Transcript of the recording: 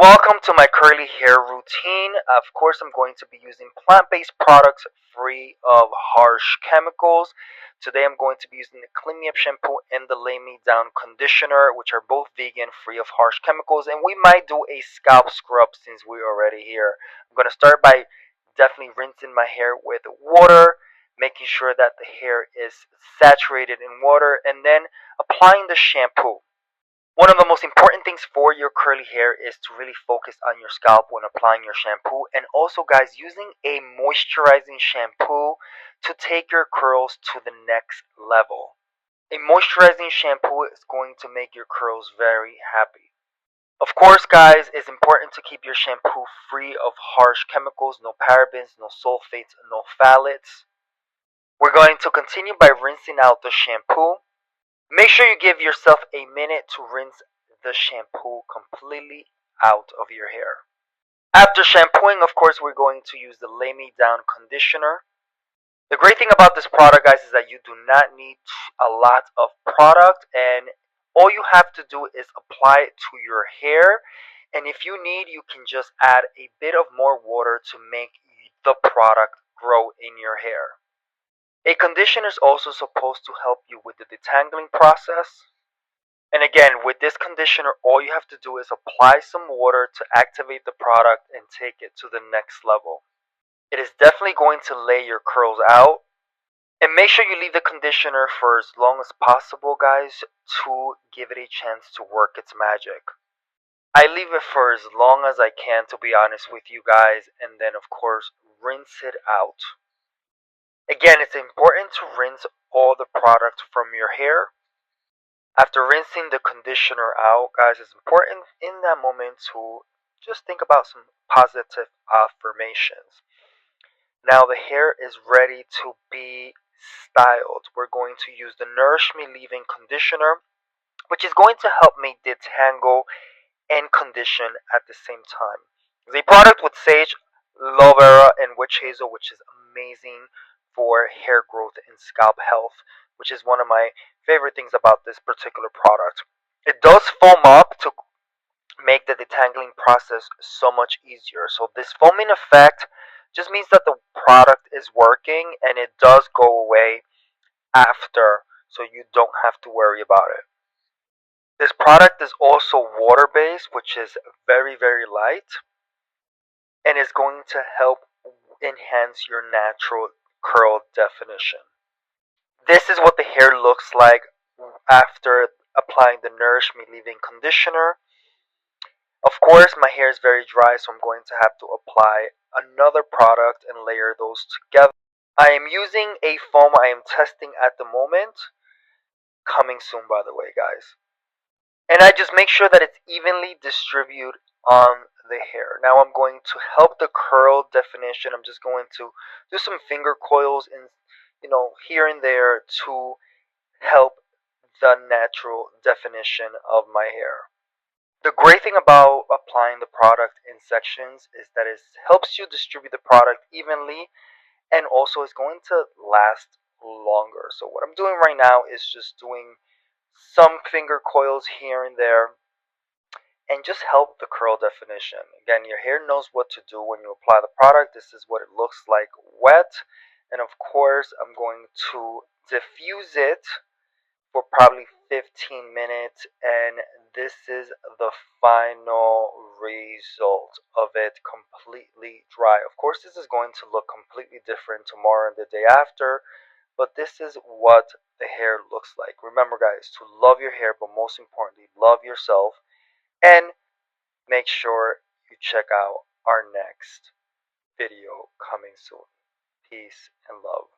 Welcome to my curly hair routine. Of course, I'm going to be using plant-based products free of harsh chemicals. Today I'm going to be using the Clean Me Up shampoo and the Lay Me Down conditioner, which are both vegan, free of harsh chemicals, and we might do a scalp scrub since we're already here. I'm going to start by definitely rinsing my hair with water, making sure that the hair is saturated in water, and then applying the shampoo. One of the most important things for your curly hair is to really focus on your scalp when applying your shampoo, and also guys, using a moisturizing shampoo to take your curls to the next level. A moisturizing shampoo is going to make your curls very happy. Of course guys, it's important to keep your shampoo free of harsh chemicals, no parabens, no sulfates, no phthalates. We're going to continue by rinsing out the shampoo. Make sure you give yourself a minute to rinse the shampoo completely out of your hair. After shampooing, of course, we're going to use the Lay Me Down conditioner. The great thing about this product, guys, is that you do not need a lot of product, and all you have to do is apply it to your hair. And if you need, you can just add a bit of more water to make the product grow in your hair. A conditioner is also supposed to help you with the detangling process. And again, with this conditioner, all you have to do is apply some water to activate the product and take it to the next level. It is definitely going to lay your curls out. And make sure you leave the conditioner for as long as possible, guys, to give it a chance to work its magic. I leave it for as long as I can, to be honest with you guys, and then, of course, rinse it out. Again, it's important to rinse all the product from your hair. After rinsing the conditioner out, guys, it's important in that moment to just think about some positive affirmations. Now the hair is ready to be styled. We're going to use the Nourish Me Leave-In Conditioner, which is going to help me detangle and condition at the same time. It's a product with sage, aloe vera, and witch hazel, which is amazing for hair growth and scalp health, which is one of my favorite things about this particular product. It does foam up to make the detangling process so much easier. So this foaming effect just means that the product is working and it does go away after, so you don't have to worry about it. This product is also water based, which is very light, and is going to help enhance your natural curl definition. This is what the hair looks like after applying the Nourish Me Leave-In Conditioner. Of course, my hair is very dry, so I'm going to have to apply another product and layer those together. I am using a foam I am testing at the moment. Coming soon, by the way, guys. And I just make sure that it's evenly distributed on the hair. Now I'm going to help the curl definition. I'm just going to do some finger coils and here and there to help the natural definition of my hair. The great thing about applying the product in sections is that it helps you distribute the product evenly, and also is going to last longer. So what I'm doing right now is just doing some finger coils here and there and just help the curl definition. Again, your hair knows what to do when you apply the product. This is what it looks like wet. And of course, I'm going to diffuse it for probably 15 minutes, and this is the final result of it, completely dry. Of course, this is going to look completely different tomorrow and the day after, but this is what the hair looks like. Remember guys, to love your hair, but most importantly, love yourself, and make sure you check out our next video coming soon. Peace and love.